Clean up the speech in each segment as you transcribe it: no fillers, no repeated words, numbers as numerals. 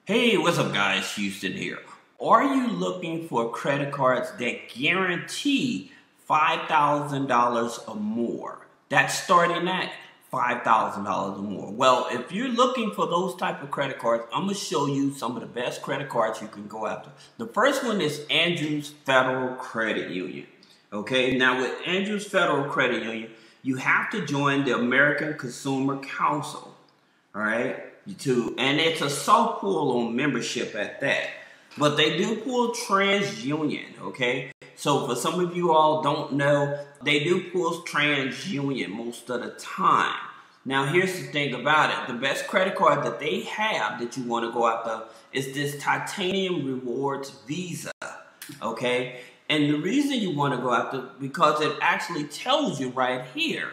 Hey, what's up guys? Houston here. Are you looking for credit cards that guarantee $5,000 or more? That's starting at $5,000 or more. Well, if you're looking for those type of credit cards, I'm going to show you some of the best credit cards you can go after. The first one is Andrews Federal Credit Union. Okay, now with Andrews Federal Credit Union, you have to join the American Consumer Council. All right, and it's a soft pull on membership at that. But they do pull TransUnion, okay? So for some of you all don't know, they do pull TransUnion most of the time. Now here's the thing about it. The best credit card that they have that you want to go after is this Titanium Rewards Visa, okay? And the reason you want to go after, because it actually tells you right here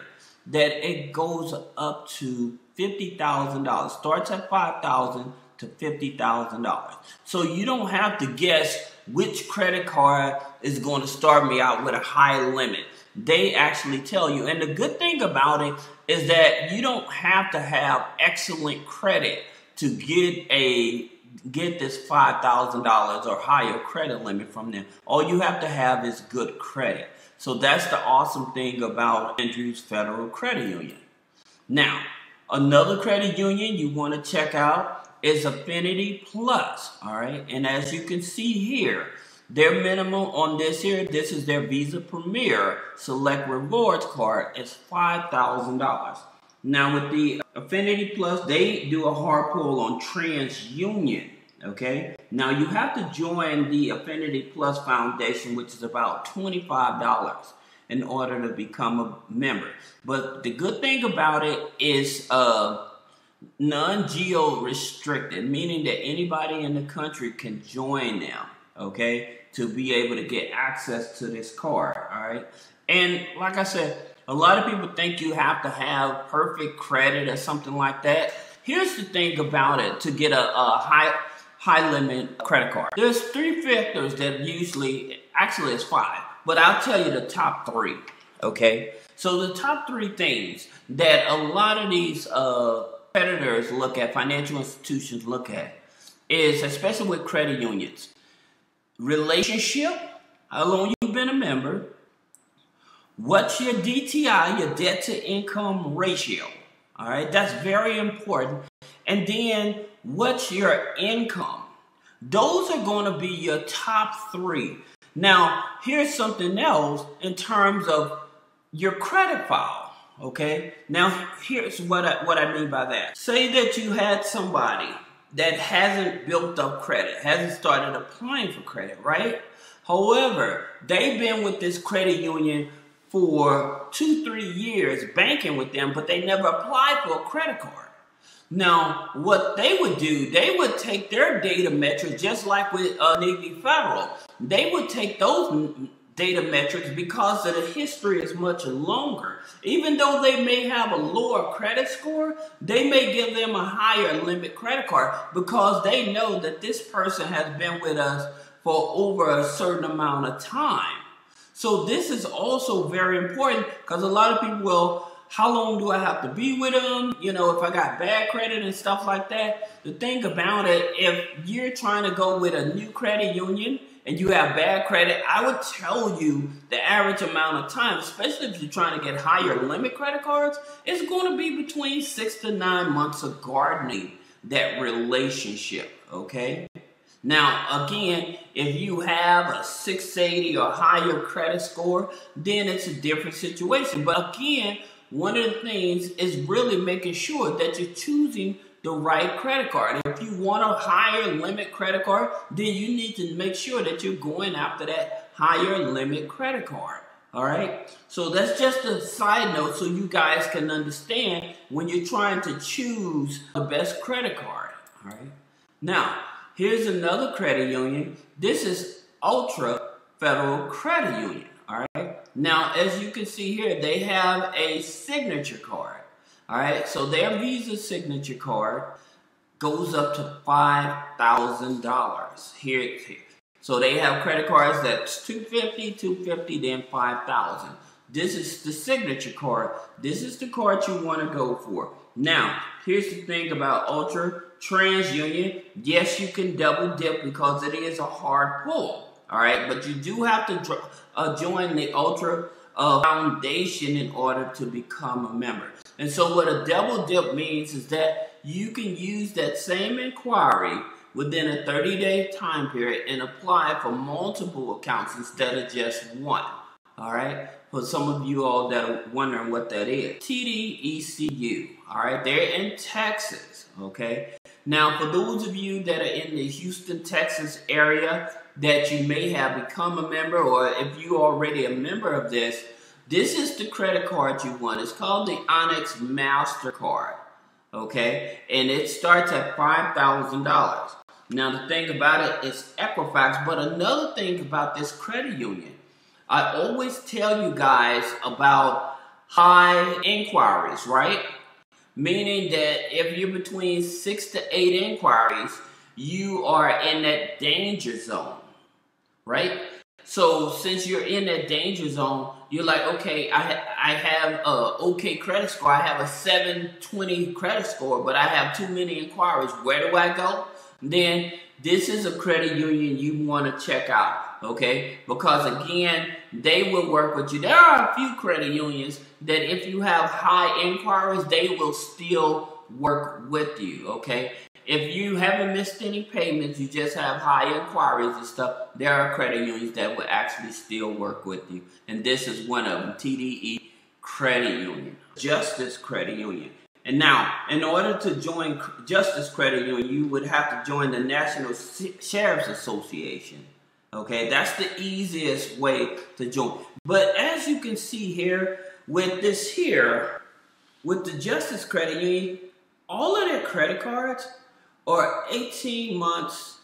that it goes up to $50,000, starts at $5,000 to $50,000. So you don't have to guess which credit card is going to start me out with a high limit. They actually tell you. And the good thing about it is that you don't have to have excellent credit to get this $5,000 or higher credit limit from them. All you have to have is good credit. So that's the awesome thing about Andrews Federal Credit Union. Now, another credit union you want to check out is Affinity Plus, all right? And as you can see here, their minimum on this here, this is their Visa Premier Select Rewards card, is $5,000. Now with the Affinity Plus, they do a hard pull on TransUnion, okay? Now you have to join the Affinity Plus Foundation, which is about $25 in order to become a member. But the good thing about it is non-geo restricted, meaning that anybody in the country can join them, okay, to be able to get access to this card, all right? And like I said, a lot of people think you have to have perfect credit or something like that. Here's the thing about it to get a high limit credit card. There's 3 factors that usually, actually it's 5, but I'll tell you the top 3, okay? So the top 3 things that a lot of these creditors look at, financial institutions look at, is, especially with credit unions, relationship, how long you've been a member, what's your DTI, your debt to income ratio, all right? That's very important. And then what's your income? Those are going to be your top 3. Now, here's something else in terms of your credit file, okay? Now, here's what I mean by that. Say that you had somebody that hasn't built up credit, hasn't started applying for credit, right? However, they've been with this credit union for 2-3 years banking with them, but they never applied for a credit card. Now, what they would do, they would take their data metrics, just like with Navy Federal. They would take those data metrics because the history is much longer. Even though they may have a lower credit score, they may give them a higher limit credit card because they know that this person has been with us for over a certain amount of time. So this is also very important because a lot of people will, how long do I have to be with them? You know, if I got bad credit and stuff like that. The thing about it, if you're trying to go with a new credit union and you have bad credit, I would tell you the average amount of time, especially if you're trying to get higher limit credit cards, it's going to be between 6 to 9 months of gardening that relationship, okay? Now, again, if you have a 680 or higher credit score, then it's a different situation. But again, one of the things is really making sure that you're choosing the right credit card. If you want a higher limit credit card, then you need to make sure that you're going after that higher limit credit card. All right? So that's just a side note so you guys can understand when you're trying to choose the best credit card. All right? Now, here's another credit union. This is Ultra Federal Credit Union. All right? Now, as you can see here, they have a signature card. All right? So their Visa signature card goes up to $5,000. Here. So they have credit cards that's $250, $250, then $5,000. This is the signature card. This is the card you want to go for. Now, here's the thing about Ultra. TransUnion, yes, you can double dip because it is a hard pull. All right, but you do have to join the Ultra Foundation in order to become a member. And so what a double dip means is that you can use that same inquiry within a 30-day time period and apply for multiple accounts instead of just one. All right, for some of you all that are wondering what that is. TDECU, all right, they're in Texas, okay? Now, for those of you that are in the Houston, Texas area that you may have become a member, or if you're already a member of this is the credit card you want. It's called the Onyx MasterCard, okay? And it starts at $5,000. Now, the thing about it is Equifax, but another thing about this credit union, I always tell you guys about high inquiries, right? Meaning that if you're between 6 to 8 inquiries, you are in that danger zone, right? So since you're in that danger zone, you're like, okay, I have a okay credit score. I have a 720 credit score, but I have too many inquiries. Where do I go? Then this is a credit union you want to check out, okay? Because again, they will work with you. There are a few credit unions that if you have high inquiries, they will still work with you, okay? If you haven't missed any payments, you just have high inquiries and stuff, there are credit unions that will actually still work with you. And this is one of them, TDE Credit Union, Justice Credit Union. And now, in order to join Justice Credit Union, you would have to join the National Sheriff's Association. Okay, that's the easiest way to join. But as you can see here, with this here, with the Justice Credit Union, all of their credit cards are 18 months,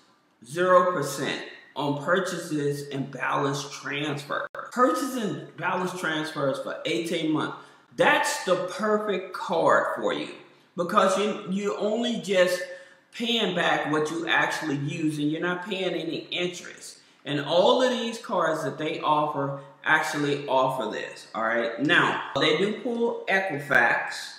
0% on purchases and balance transfer. Purchases and balance transfers for 18 months. That's the perfect card for you because you only just paying back what you actually use and you're not paying any interest. And all of these cards that they offer actually offer this, all right? Now, they do pull Equifax.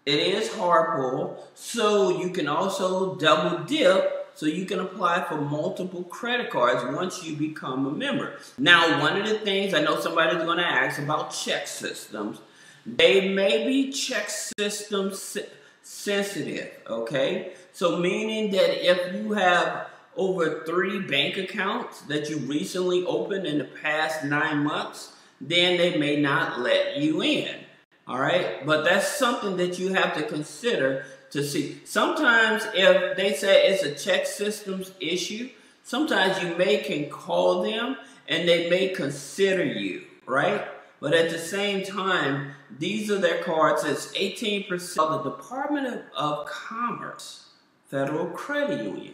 It is hard pull, so you can also double dip, so you can apply for multiple credit cards once you become a member. Now, one of the things, I know somebody's gonna ask about check systems. They may be check system sensitive, okay? So meaning that if you have over 3 bank accounts that you recently opened in the past 9 months, then they may not let you in, all right? But that's something that you have to consider to see. Sometimes if they say it's a check systems issue, sometimes you can call them and they may consider you, right? But at the same time, these are their cards. It's 18% of the Department of Commerce Federal Credit Union.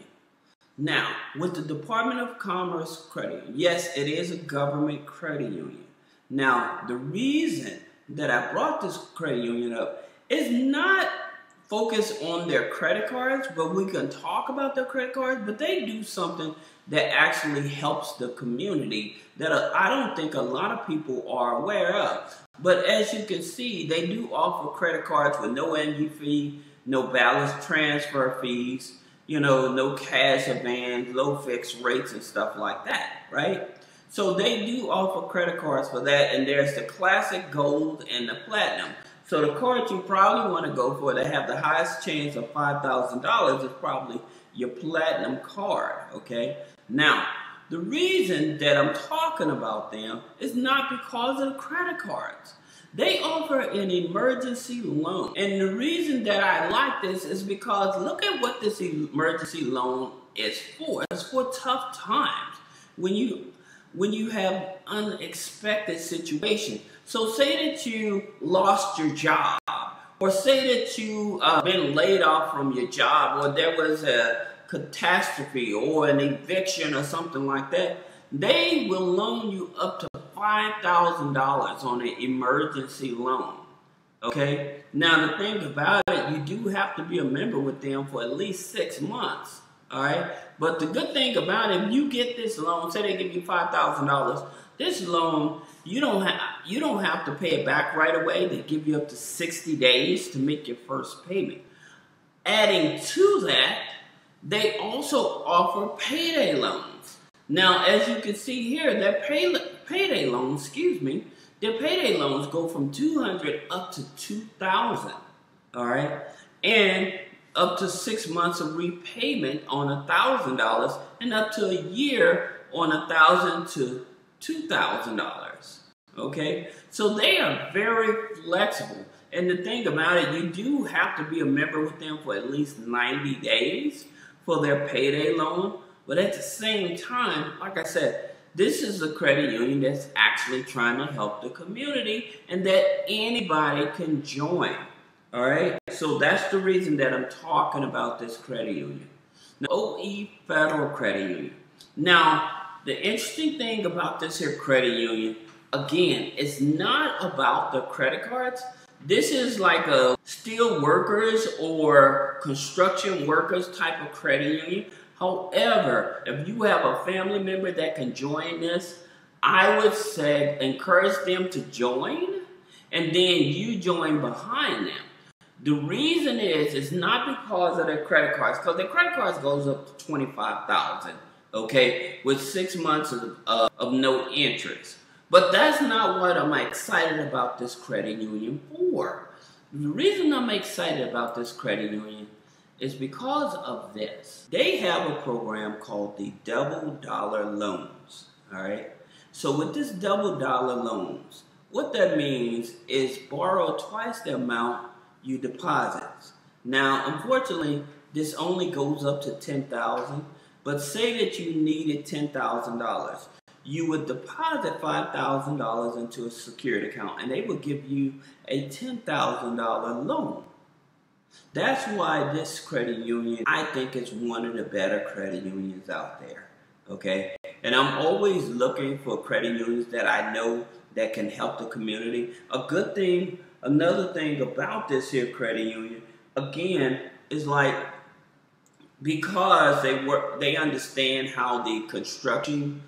Now, with the Department of Commerce Credit Union, yes, it is a government credit union. Now, the reason that I brought this credit union up is not focused on their credit cards, but we can talk about their credit cards, but they do something that actually helps the community that I don't think a lot of people are aware of. But as you can see, they do offer credit cards with no entry fee, no balance transfer fees, you know, no cash advance, low fixed rates and stuff like that, right? So they do offer credit cards for that, and there's the classic gold and the platinum. So the card you probably want to go for that have the highest chance of $5,000 is probably your platinum card, okay? Now, the reason that I'm talking about them is not because of the credit cards. They offer an emergency loan. And the reason that I like this is because look at what this emergency loan is for. It's for tough times when you have unexpected situations. So say that you lost your job, or say that you been laid off from your job, or there was a catastrophe or an eviction or something like that. They will loan you up to $5,000 on an emergency loan, okay? Now, the thing about it, you do have to be a member with them for at least 6 months, all right? But the good thing about it, if you get this loan, say they give you $5,000, this loan, you don't have to pay it back right away. They give you up to 60 days to make your first payment. Adding to that, they also offer payday loans. Now, as you can see here, their payday loans, their payday loans go from $200 up to $2,000, all right? And up to 6 months of repayment on $1,000 and up to a year on $1,000 to $2,000, okay? So they are very flexible. And the thing about it, you do have to be a member with them for at least 90 days for their payday loan. But at the same time, like I said, this is a credit union that's actually trying to help the community and that anybody can join. All right? So that's the reason that I'm talking about this credit union. Now, OE Federal Credit Union. Now, the interesting thing about this here credit union, again, it's not about the credit cards. This is like a steel workers or construction workers type of credit union. However, if you have a family member that can join this, I would say encourage them to join and then you join behind them. The reason is it's not because of their credit cards, because their credit cards goes up to $25,000, okay, with 6 months of no interest. But that's not what I'm excited about this credit union for. The reason I'm excited about this credit union is because of this. They have a program called the Double Dollar Loans, all right? So with this Double Dollar Loans, what that means is borrow twice the amount you deposit. Now, unfortunately, this only goes up to $10,000, but say that you needed $10,000. You would deposit $5,000 into a secured account and they would give you a $10,000 loan. That's why this credit union, I think, is one of the better credit unions out there, okay? And I'm always looking for credit unions that I know that can help the community. A good thing, another thing about this here credit union, again, is like, because they understand how the construction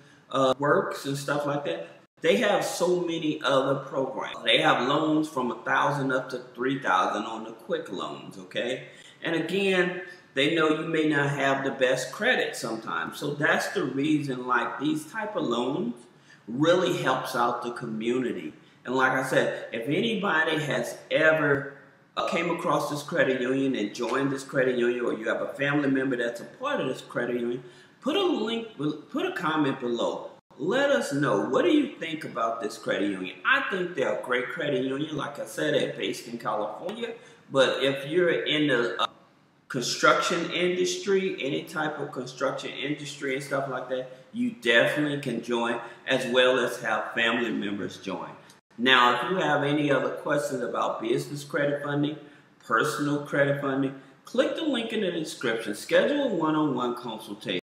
works and stuff like that, they have so many other programs. They have loans from $1,000 up to $3,000 on the quick loans, okay? And again, they know you may not have the best credit sometimes. So that's the reason, like, these type of loans really helps out the community. And like I said, if anybody has ever came across this credit union and joined this credit union, or you have a family member that's a part of this credit union, put a comment below. Let us know, what do you think about this credit union? I think they're a great credit union. Like I said, they're based in California. But if you're in the construction industry, any type of construction industry and stuff like that, you definitely can join, as well as have family members join. Now, if you have any other questions about business credit funding, personal credit funding, click the link in the description. Schedule a one-on-one consultation.